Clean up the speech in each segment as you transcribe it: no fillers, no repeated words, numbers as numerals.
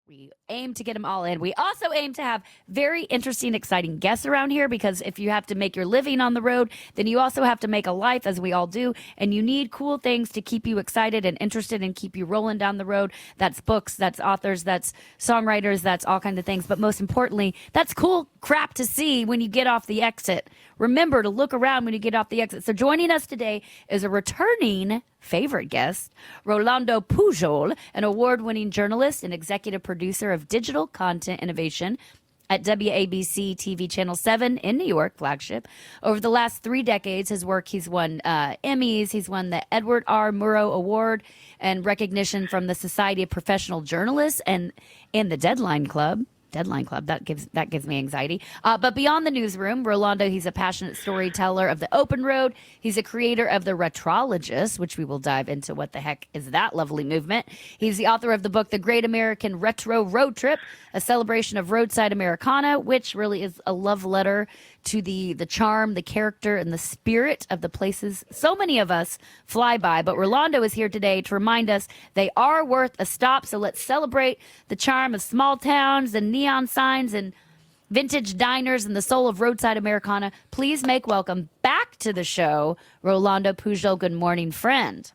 We aim to get them all in. We also aim to have very interesting, exciting guests around here because if you have to make your living on the road, then you also have to make a life, as we all do. And you need cool things to keep you excited and interested and keep you rolling down the road. That's books, that's authors, that's songwriters, that's all kinds of things. But most importantly, that's cool crap to see when you get off the exit. Remember to look around when you get off the exit. So joining us today is a returning favorite guest, Rolando Pujol, an award-winning journalist and executive producer of digital content innovation at WABC TV Channel 7 in New York, flagship. Over the last 3 decades, his work, he's won Emmys, he's won the Edward R. Murrow Award and recognition from the Society of Professional Journalists and the Deadline Club, that gives me anxiety. But beyond the newsroom, Rolando, he's a passionate storyteller of the open road. He's a creator of the Retrologist, which we will dive into what the heck is that lovely movement. He's the author of the book The Great American Retro Road Trip, a celebration of roadside Americana, which really is a love letter to the charm, the character, and the spirit of the places so many of us fly by. But Rolando is here today to remind us they are worth a stop. So let's celebrate the charm of small towns and neon signs and vintage diners and the soul of roadside Americana. Please make welcome back to the show, Rolando Pujol. Good morning, friend.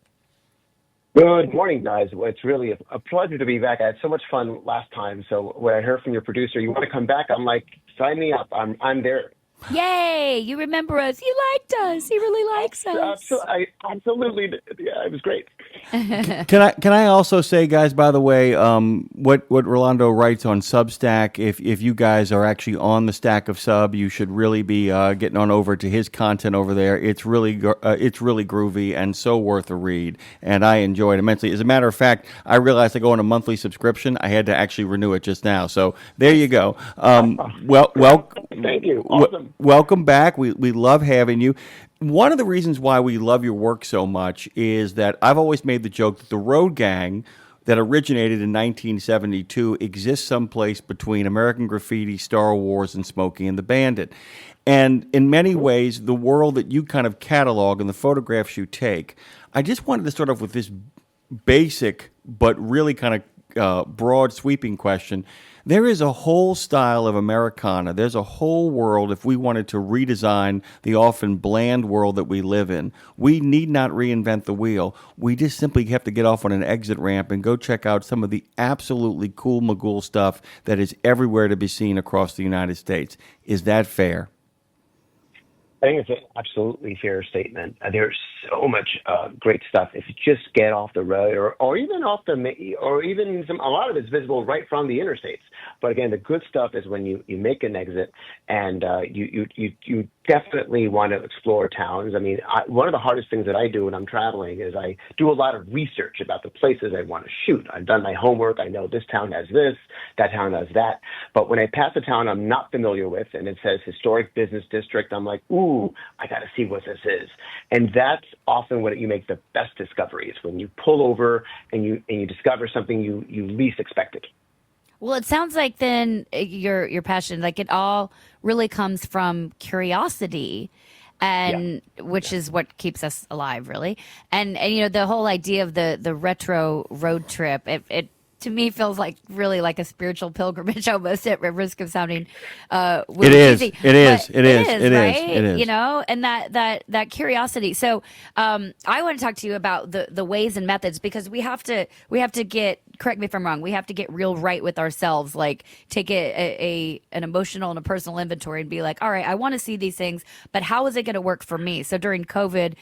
Good morning, guys. Well, it's really a pleasure to be back. I had so much fun last time. So when I heard from your producer, you want to come back? I'm like, sign me up. I'm there. Yay! You remember us. You liked us. He really likes us. I absolutely did. Yeah, it was great. Can I also say, guys, by the way, what Rolando writes on Substack, if you guys are actually on the stack of Sub, you should really be getting on over to his content over there. It's really groovy and so worth a read, and I enjoy it immensely. As a matter of fact, I realized I go on a monthly subscription. I had to actually renew it just now. So there you go. Thank you. Awesome. Welcome back. We love having you. One of the reasons why we love your work so much is that I've always made the joke that the road gang that originated in 1972 exists someplace between American Graffiti, Star Wars, and Smokey and the Bandit. And in many ways, the world that you kind of catalog and the photographs you take, I just wanted to start off with this basic but really kind of broad, sweeping question. There is a whole style of Americana. There's a whole world if we wanted to redesign the often bland world that we live in. We need not reinvent the wheel. We just simply have to get off on an exit ramp and go check out some of the absolutely cool Magoo stuff that is everywhere to be seen across the United States. Is that fair? I think it's an absolutely fair statement. There's so much great stuff. If you just get off the road, or even off the, or even a lot of it's visible right from the interstates. But again, the good stuff is when you make an exit and you definitely want to explore towns. I mean, one of the hardest things that I do when I'm traveling is I do a lot of research about the places I want to shoot. I've done my homework. I know this town has this, that town has that. But when I pass a town I'm not familiar with and it says historic business district, I'm like, ooh, I got to see what this is. And that's often when you make the best discoveries, when you pull over and you discover something you least expected. Well, it sounds like then your passion, like it all really comes from curiosity, and which is what keeps us alive, really. And you know, the whole idea of the retro road trip, it to me feels like really like a spiritual pilgrimage almost, at risk of sounding it is. cheesy. It is. It is, right? It is. You know, and that curiosity. So I want to talk to you about the ways and methods, because we have to get, correct me if I'm wrong, we have to get real right with ourselves, like take an emotional and a personal inventory and be like, all right, I want to see these things, but how is it going to work for me? So during COVID,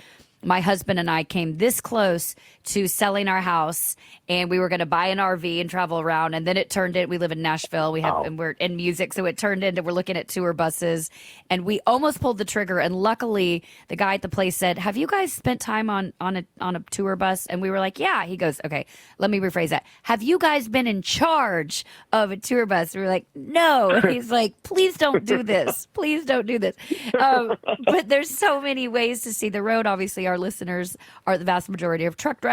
my husband and I came this close to selling our house, and we were going to buy an RV and travel around. And then it turned in, we live in Nashville, and we're in music. So it turned into, we're looking at tour buses, and we almost pulled the trigger. And luckily the guy at the place said, have you guys spent time on a tour bus? And we were like, yeah. He goes, okay, let me rephrase that. Have you guys been in charge of a tour bus? We were like, no. And he's like, please don't do this. Please don't do this. But there's so many ways to see the road. Obviously, our listeners are the vast majority of truck drivers.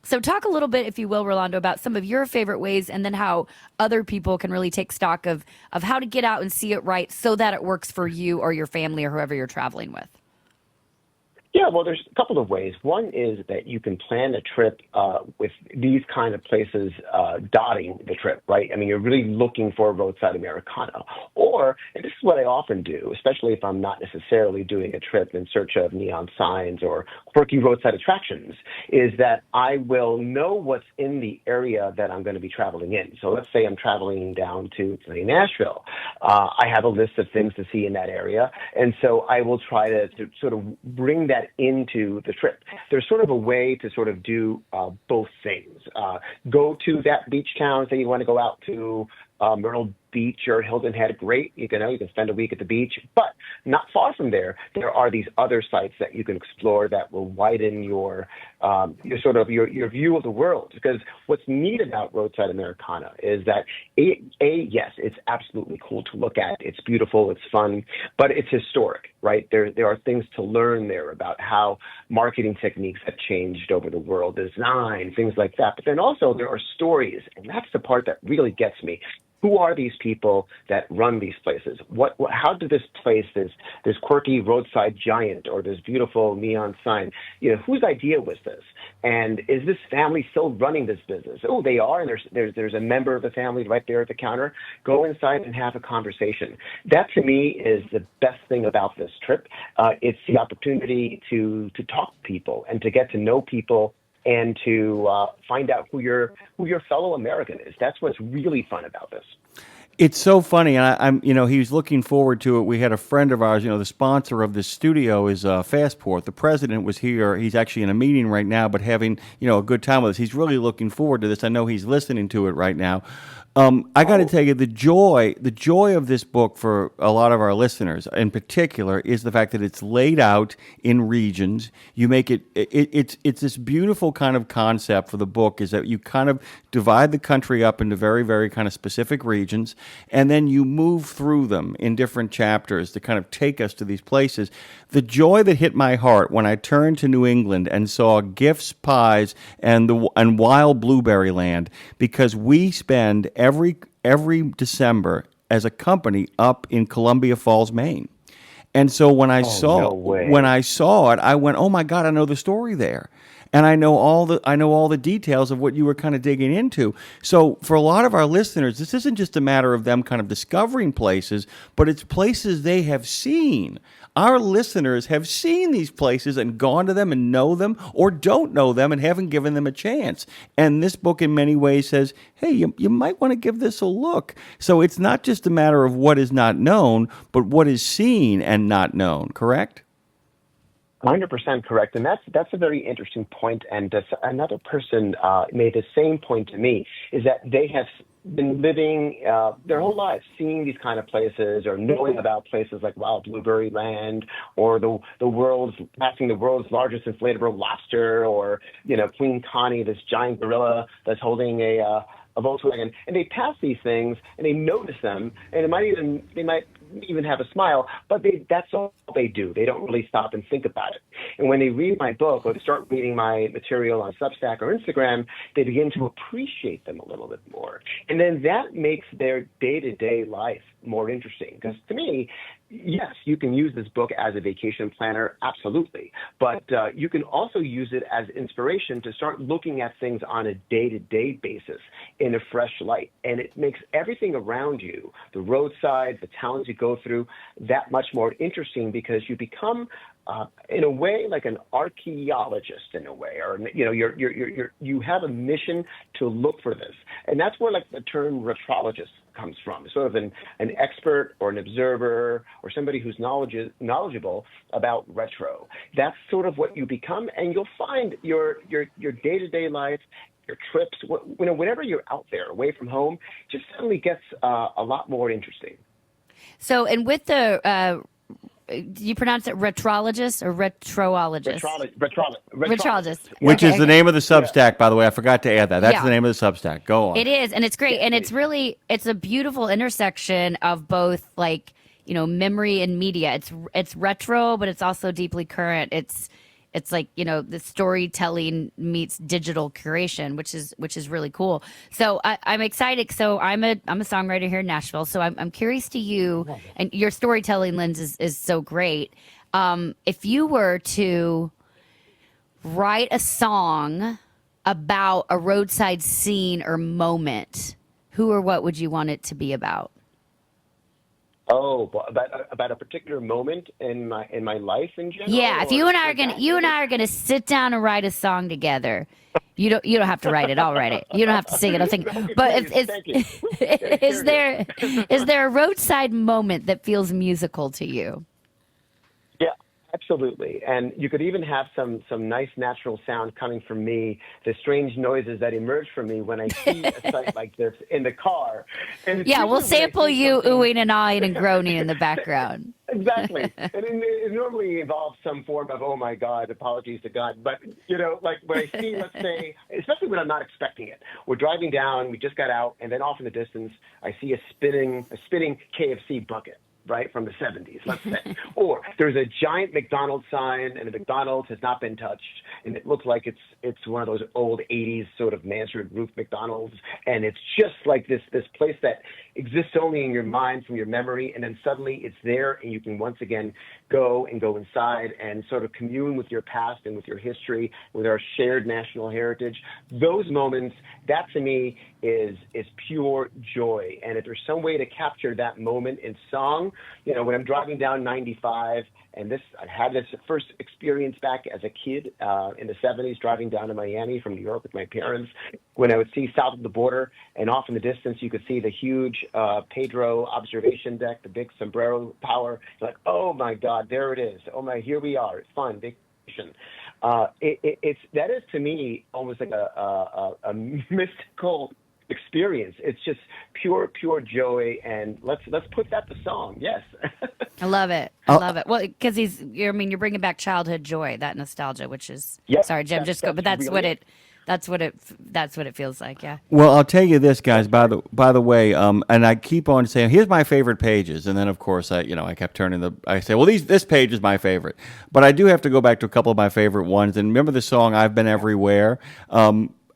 So talk a little bit, if you will, Rolando, about some of your favorite ways, and then how other people can really take stock of how to get out and see it right so that it works for you or your family or whoever you're traveling with. Yeah, well, there's a couple of ways. One is that you can plan a trip with these kind of places dotting the trip, right? I mean, you're really looking for roadside Americana. Or, and this is what I often do, especially if I'm not necessarily doing a trip in search of neon signs or quirky roadside attractions, is that I will know what's in the area that I'm going to be traveling in. So let's say I'm traveling down to, say, Nashville. I have a list of things to see in that area. And so I will try to sort of bring that into the trip. There's sort of a way to sort of do both things. Go to that beach town, say you want to go out to Myrtle Beach or Hilton Head, great. You can spend a week at the beach, but not far from there are these other sites that you can explore that will widen your your view of the world. Because what's neat about roadside Americana is that yes, it's absolutely cool to look at. It's beautiful, it's fun, but it's historic, right? There are things to learn there about how marketing techniques have changed over the world, design, things like that. But then also there are stories, and that's the part that really gets me. Who are these people that run these places? How did this place, this quirky roadside giant or this beautiful neon sign, whose idea was this? And is this family still running this business? Oh, they are, and there's a member of the family right there at the counter. Go inside and have a conversation. That to me is the best thing about this trip. It's the opportunity to talk to people and to get to know people and to find out who your fellow American is. That's what's really fun about this. It's so funny, and I'm he was looking forward to it. We had a friend of ours, the sponsor of this studio is Fastport. The president was here. He's actually in a meeting right now, but having a good time with us. He's really looking forward to this. I know he's listening to it right now. I got to tell you, the joy of this book for a lot of our listeners in particular is the fact that it's laid out in regions. You make it's this beautiful kind of concept for the book is that you kind of divide the country up into very, very kind of specific regions, and then you move through them in different chapters to kind of take us to these places. The joy that hit my heart when I turned to New England and saw Gifts, Pies, and Wild Blueberry Land, because we spend every December as a company up in Columbia Falls, Maine. And so when I saw it, I went, "Oh my God, I know the story there." And I know all the details of what you were kind of digging into. So for a lot of our listeners, this isn't just a matter of them kind of discovering places, but it's places they have seen. Our listeners have seen these places and gone to them and know them or don't know them and haven't given them a chance. And this book in many ways says, hey, you might want to give this a look. So it's not just a matter of what is not known, but what is seen and not known, correct? 100% correct. And that's a very interesting point. And another person made the same point to me, is that they have been living their whole lives seeing these kind of places or knowing about places like Wild Blueberry Land or the world's largest inflatable lobster or, Queen Connie, this giant gorilla that's holding a Volkswagen. And they pass these things and they notice them, and they might even have a smile, but that's all they do. They don't really stop and think about it. And when they read my book or they start reading my material on Substack or Instagram, they begin to appreciate them a little bit more. And then that makes their day-to-day life more interesting. Because to me, yes, you can use this book as a vacation planner, absolutely. But you can also use it as inspiration to start looking at things on a day-to-day basis in a fresh light. And it makes everything around you, the roadside, the towns you go through, that much more interesting because you become, in a way, like an archaeologist in a way, or you have a mission to look for this, and that's where like the term retrologist comes from, sort of an expert or an observer or somebody who's knowledgeable about retro. That's sort of what you become, and you'll find your day-to-day life, your trips, whenever you're out there away from home, just suddenly gets a lot more interesting. So, and with the, do you pronounce it retrologist or retroologist? Retrologist. Which is the name of the Substack, by the way. I forgot to add that. That's the name of the Substack. Go on. It is, and it's great. And it's a beautiful intersection of both, like, memory and media. It's retro, but it's also deeply current. It's like, the storytelling meets digital curation, which is really cool. So I'm excited. So I'm a songwriter here in Nashville. So I'm curious to you, and your storytelling lens is so great. If you were to write a song about a roadside scene or moment, who or what would you want it to be about? Oh, well, about a particular moment in my life in general, Yeah, if you and I are or gonna that you and moment? I are gonna sit down and write a song together. You don't have to write it. I'll write it. You don't have to sing it. I'll sing. Okay, But please, if thank you. is Here, here. there a roadside moment that feels musical to you? Yeah, absolutely. And you could even have some nice natural sound coming from me, the strange noises that emerge from me when I see a sight like this in the car. And it's Yeah, we'll usually when I sample see you something. oohing and ahhing and groaning in the background. Exactly. And it normally involves some form of, oh my God, apologies to God. But, like when I see, let's say, especially when I'm not expecting it, we're driving down, we just got out, and then off in the distance, I see a spinning KFC bucket. Right, from the 70s, let's say. Or there's a giant McDonald's sign, and the McDonald's has not been touched, and it looks like it's one of those old 80s sort of mansard roof McDonald's, and it's just like this place that exists only in your mind from your memory, and then suddenly it's there, and you can once again go inside and sort of commune with your past and with your history, with our shared national heritage. Those moments, that to me is pure joy. And if there's some way to capture that moment in song, when I'm driving down 95, and I had this first experience back as a kid in the 70s, driving down to Miami from New York with my parents, when I would see south of the border, and off in the distance, you could see the huge Pedro observation deck, the big sombrero tower. You're like, oh my God, there it is. Oh my, here we are. It's fun, vacation. That is to me almost like a mystical experience. It's just pure joy, and let's put that to song. Yes. I love it. I love it. Well, because you're bringing back childhood joy, that nostalgia, which is Yep, sorry, Jim, just go, but that's really it. that's what it feels like. Yeah. Well, I'll tell you this, guys. That's right. By the way, and I keep on saying, here's my favorite pages, and then of course I kept I say, well, this page is my favorite, but I do have to go back to a couple of my favorite ones. And remember the song "I've Been Everywhere."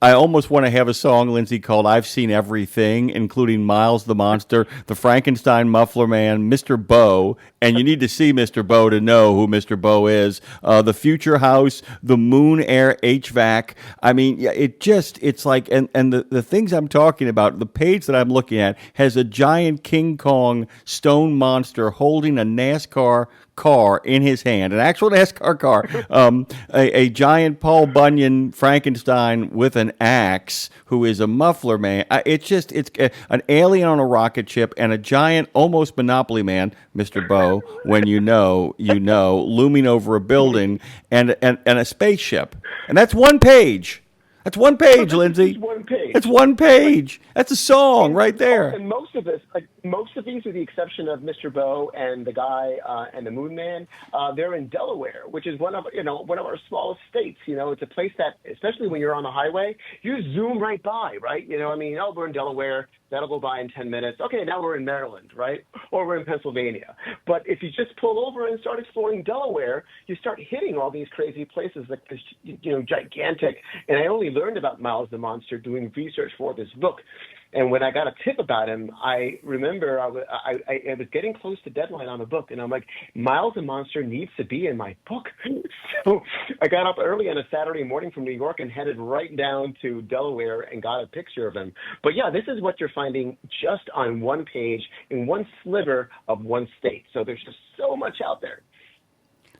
I almost want to have a song, Lindsay, called "I've Seen Everything," including Miles the Monster, the Frankenstein Muffler Man, Mr. Bo, and you need to see Mr. Bo to know who Mr. Bo is. The Future House, the Moon Air HVAC. I mean, yeah, it's like, and the things I'm talking about, the page that I'm looking at has a giant King Kong stone monster holding a NASCAR car in his hand, an actual NASCAR car, a giant Paul Bunyan Frankenstein with an axe who is a muffler man. It's an alien on a rocket ship and a giant, almost Monopoly man, Mr. Bo, when you know, looming over a building and a spaceship. And that's one page. That's one page, But this is Lindsay. just one page. That's one page. That's a song right there. And most of this, like most of these, with the exception of Mr. Bo and the guy and the Moon Man, they're in Delaware, which is one of our smallest states. It's a place that, especially when you're on the highway, you zoom right by, right? We're in Delaware. That'll go by in 10 minutes. Okay, now we're in Maryland, right? Or we're in Pennsylvania. But if you just pull over and start exploring Delaware, you start hitting all these crazy places like this, gigantic. And I only learned about Miles the Monster doing research for this book. And when I got a tip about him, I remember I was getting close to deadline on the book, and I'm like, Miles the Monster needs to be in my book. So I got up early on a Saturday morning from New York and headed right down to Delaware and got a picture of him. But yeah, this is what you're finding just on one page in one sliver of one state. So there's just so much out there.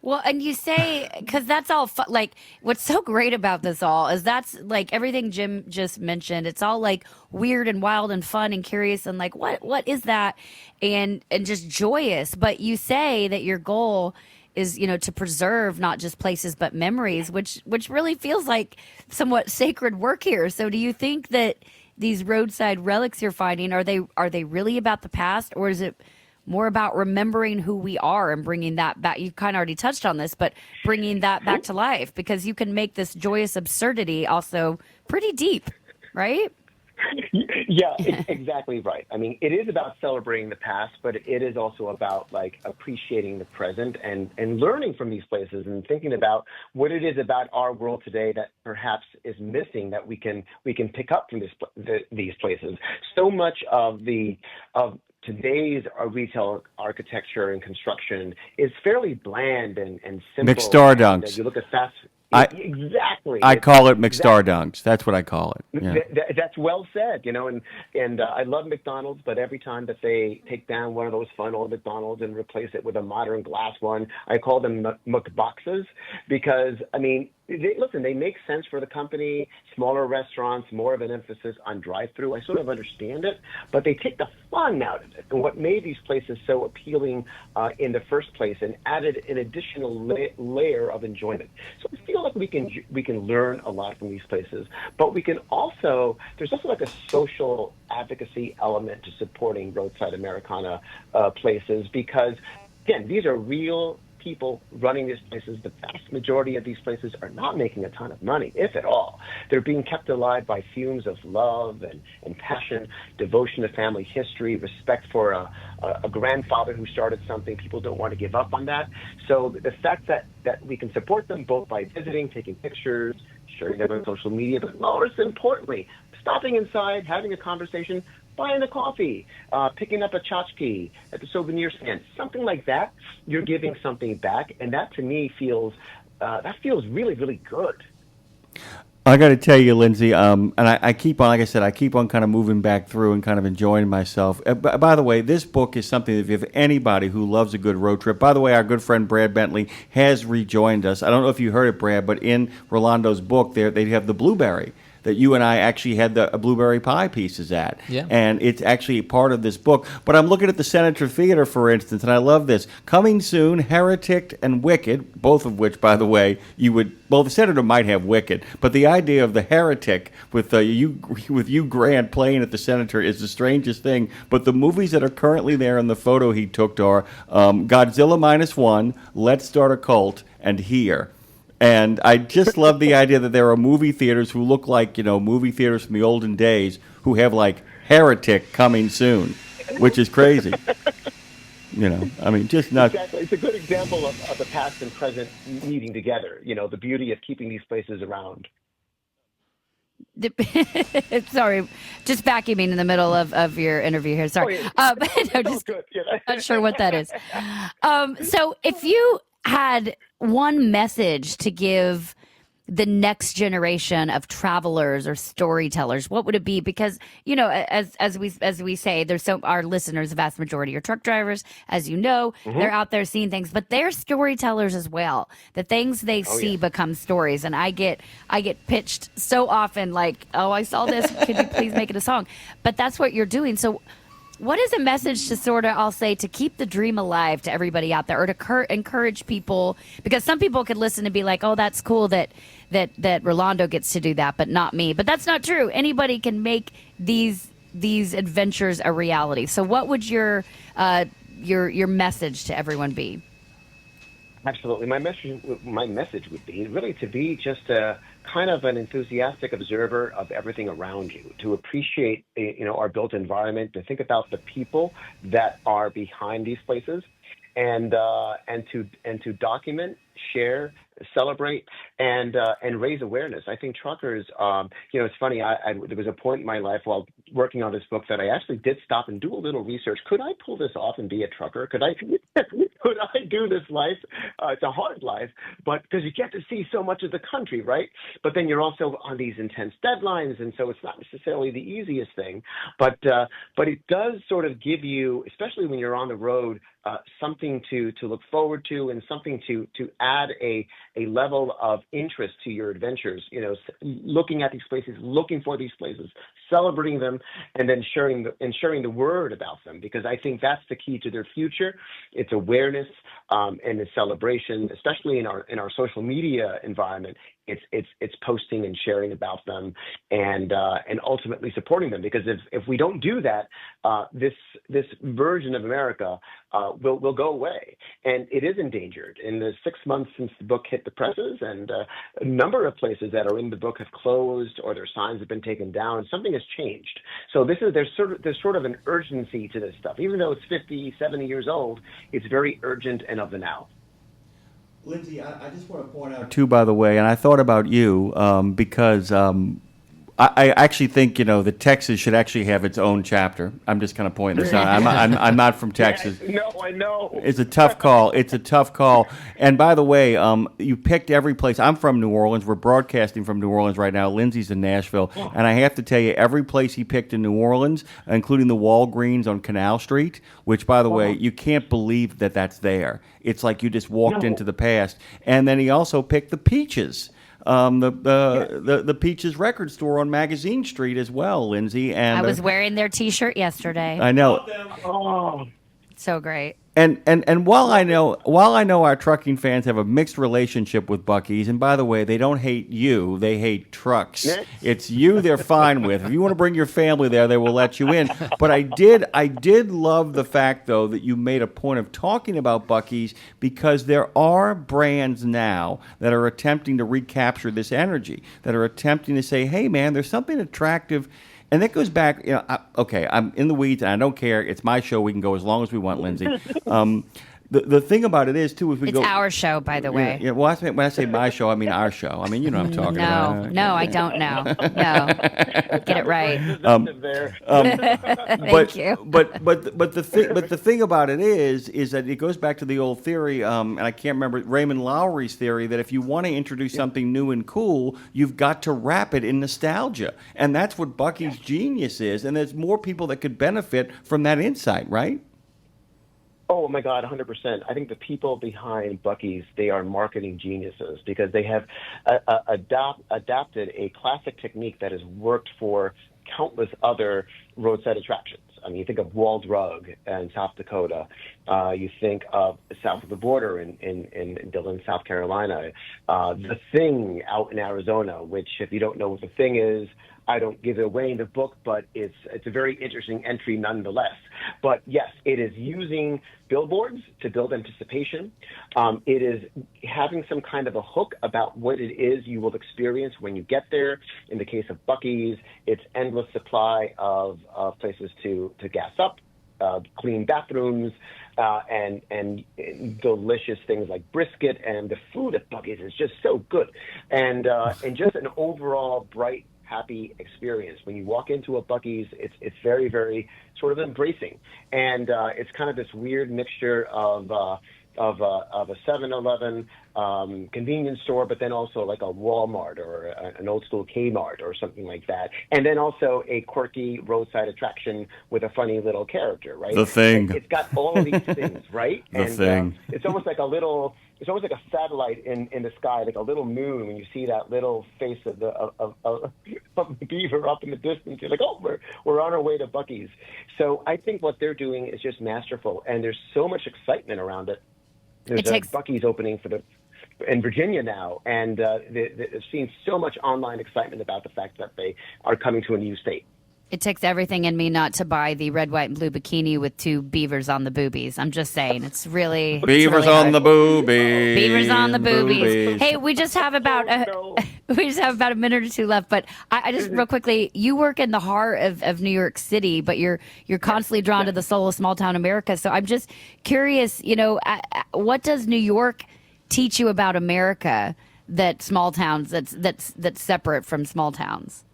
Well, and you say, because that's all like what's so great about this all is that's like everything Jim just mentioned. It's all like weird and wild and fun and curious and like what is that, and just joyous. But you say that your goal is to preserve not just places but memories, which really feels like somewhat sacred work here. So do you think that these roadside relics you're finding are they really about the past, or is it more about remembering who we are and bringing that back? You kind of already touched on this, but bringing that back to life, because you can make this joyous absurdity also pretty deep, right? Yeah, exactly right. I mean, it is about celebrating the past, but it is also about like appreciating the present and learning from these places and thinking about what it is about our world today that perhaps is missing that we can pick up from these places. So much of today's retail architecture and construction is fairly bland and simple. McStardunks. You look at fast. I Exactly. I call it Exactly. McStardunks. That's what I call it. Yeah. That's well said, and I love McDonald's, but every time that they take down one of those fun old McDonald's and replace it with a modern glass one, I call them McBoxes because, I mean, they make sense for the company, smaller restaurants, more of an emphasis on drive-through. I sort of understand it, but they take the fun out of it. And what made these places so appealing in the first place and added an additional layer of enjoyment. So I feel like we can learn a lot from these places, but we can also, there's also like a social advocacy element to supporting roadside Americana places because, again, these are real people running these places. The vast majority of these places are not making a ton of money, if at all. They're being kept alive by fumes of love and passion, devotion to family history, respect for a grandfather who started something. People don't want to give up on that. So the fact that we can support them both by visiting, taking pictures, sharing them on social media, but most importantly, stopping inside, having a conversation, buying a coffee, picking up a tchotchke at the souvenir stand, something like that, you're giving something back. And that to me feels really, really good. I got to tell you, Lindsay, and I keep on, like I said, I keep on kind of moving back through and kind of enjoying myself. By the way, this book is something that if you have anybody who loves a good road trip, by the way, our good friend Brad Bentley has rejoined us. I don't know if you heard it, Brad, but in Rolando's book there, they have the blueberry that you and I actually had the blueberry pie pieces at. Yeah. And it's actually part of this book. But I'm looking at the Senator Theater, for instance, and I love this. Coming soon, Heretic and Wicked, both of which, by the way, the Senator might have Wicked, but the idea of the Heretic with Hugh Grant playing at the Senator is the strangest thing. But the movies that are currently there in the photo he took are Godzilla -1, Let's Start a Cult, and Here. And I just love the idea that there are movie theaters who look like, movie theaters from the olden days who have like Heretic coming soon, which is crazy. I mean, just not. Exactly. It's a good example of the past and present meeting together, the beauty of keeping these places around. Sorry, just vacuuming in the middle of your interview here. Sorry. Oh, No, just good. not sure what that is. So if you had one message to give the next generation of travelers or storytellers, what would it be? Because, as we say, our listeners, the vast majority are truck drivers, as you know, they're out there seeing things, but they're storytellers as well. The things they see become stories. And I get pitched so often like, oh, I saw this. Could you please make it a song? But that's what you're doing. So what is a message to sort of, I'll say, to keep the dream alive to everybody out there, or to encourage people? Because some people could listen and be like, oh, that's cool that Rolando gets to do that, but not me. But that's not true. Anybody can make these adventures a reality. So what would your message to everyone be? Absolutely. My message would be really to be just a kind of an enthusiastic observer of everything around you, to appreciate, our built environment, to think about the people that are behind these places, and to document, share, celebrate, and raise awareness. I think truckers, it's funny. There was a point in my life while working on this book that I actually did stop and do a little research. Could I pull this off and be a trucker? Could I do this life? It's a hard life, but because you get to see so much of the country, right? But then you're also on these intense deadlines, and so it's not necessarily the easiest thing. But it does sort of give you, especially when you're on the road, something to look forward to, and something to add a level of interest to your adventures, looking at these places, looking for these places, celebrating them, and then sharing the word about them, because I think that's the key to their future. It's awareness and the celebration, especially in our social media environment. It's posting and sharing about them, and ultimately supporting them. Because if we don't do that, this version of America will go away, and it is endangered. In the 6 months since the book hit the presses, and a number of places that are in the book have closed, or their signs have been taken down. Something has changed. So there's sort of an urgency to this stuff. Even though it's 50, 70 years old, it's very urgent and of the now. Lindsay, I just want to point out, too, by the way, and I thought about you because I actually think that Texas should actually have its own chapter. I'm just kind of pointing this out. I'm not from Texas. No, I know. It's a tough call. It's a tough call. And by the way, you picked every place. I'm from New Orleans. We're broadcasting from New Orleans right now. Lindsay's in Nashville, and I have to tell you, every place he picked in New Orleans, including the Walgreens on Canal Street, which, by the way, you can't believe that that's there. It's like you just walked into the past. And then he also picked the Peaches. The Peaches record store on Magazine Street as well, Lindsay. And I was wearing their T-shirt yesterday. I know. Oh, So great. And while I know our trucking fans have a mixed relationship with Buc-ee's, and by the way, they don't hate you, they hate trucks. It's you they're fine with. If you want to bring your family there, they will let you in. But I did love the fact though that you made a point of talking about Buc-ee's, because there are brands now that are attempting to recapture this energy, that are attempting to say, hey man, there's something attractive. And that goes back, I'm in the weeds and I don't care. It's my show. We can go as long as we want, Lindsay. The thing about it is, too, if we It's go... our show, by the way. Yeah, well, when I say my show, I mean our show. I mean, you know what I'm talking about. No, I don't know. No. Get it right. Thank you. But the thing about it is that it goes back to the old theory, and I can't remember, Raymond Lowery's theory, that if you want to introduce something new and cool, you've got to wrap it in nostalgia. And that's what Buc-ee's genius is, and there's more people that could benefit from that insight, right? Oh my God, 100%. I think the people behind Buc-ee's, they are marketing geniuses, because they have adapted a classic technique that has worked for countless other roadside attractions. I mean, you think of Walled Rug in South Dakota. You think of south of the border in Dillon, South Carolina. The Thing out in Arizona, which, if you don't know what The Thing is, I don't give it away in the book, but it's a very interesting entry nonetheless. But yes, it is using billboards to build anticipation. It is having some kind of a hook about what it is you will experience when you get there. In the case of Buc-ee's, it's endless supply of places to gas up, clean bathrooms, and delicious things like brisket. And the food at Buc-ee's is just so good, and just an overall bright, happy experience. When you walk into a Buc-ee's, it's very, very sort of embracing, and it's kind of this weird mixture of a 7-Eleven convenience store, but then also like a Walmart or an old school Kmart or something like that, and then also a quirky roadside attraction with a funny little character, right? The Thing. It's got all of these things, right? The Thing. It's almost like a satellite in the sky, like a little moon. When you see that little face of the beaver up in the distance, you're like, oh, we're on our way to Buc-ee's. So I think what they're doing is just masterful, and there's so much excitement around it. There's a Buc-ee's opening in Virginia now, and they've seen so much online excitement about the fact that they are coming to a new state. It takes everything in me not to buy the red, white, and blue bikini with two beavers on the boobies. I'm just saying, it's really Beavers really on the boobies. Beavers on the boobies. Hey, we just have about a minute or two left, but I just real quickly, you work in the heart of New York City, but you're constantly drawn to the soul of small town America. So I'm just curious, what does New York teach you about America that small towns that's separate from small towns?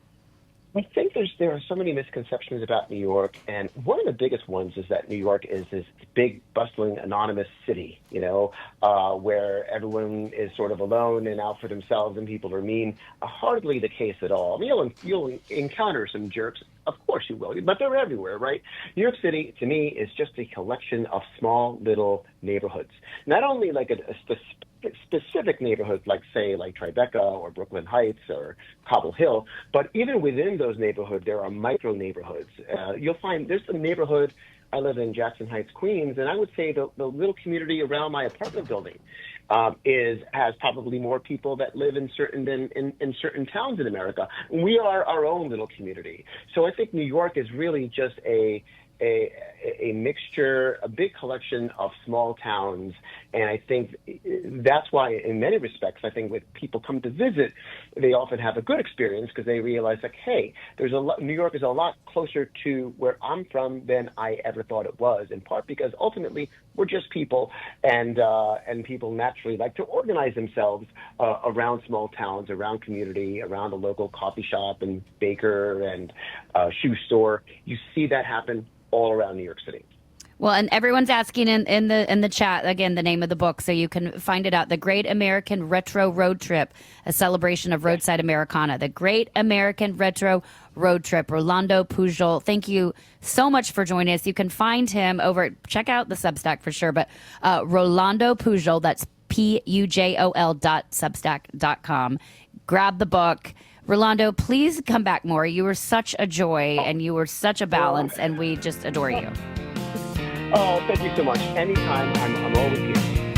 I think there are so many misconceptions about New York, and one of the biggest ones is that New York is this big, bustling, anonymous city, where everyone is sort of alone and out for themselves and people are mean. Hardly the case at all. I mean, you'll encounter some jerks. Of course you will, but they're everywhere, right? New York City, to me, is just a collection of small little neighborhoods. Not only like a specific neighborhoods like Tribeca or Brooklyn Heights or Cobble Hill, but even within those neighborhoods, there are micro neighborhoods. You'll find there's a neighborhood. I live in Jackson Heights, Queens, and I would say the little community around my apartment building has probably more people that live in certain towns in America. We are our own little community. So I think New York is really just a a mixture, a big collection of small towns. And I think that's why, in many respects, I think when people come to visit, they often have a good experience because they realize, like, hey, New York is a lot closer to where I'm from than I ever thought it was, in part because ultimately we're just people, and people naturally like to organize themselves around small towns, around community, around a local coffee shop and baker and shoe store. You see that happen all around New York City. Well, and everyone's asking in the chat again the name of the book, so you can find it out. The Great American Retro Road Trip: A Celebration of Roadside Americana. The Great American Retro Road Trip. Rolando Pujol, thank you so much for joining us. You can find him check out the Substack for sure, but Rolando Pujol, that's PUJOL.substack.com. Grab the book. Rolando, please come back more. You were such a joy, and you were such a balance, and we just adore you. Oh, thank you so much. Anytime, I'm always here.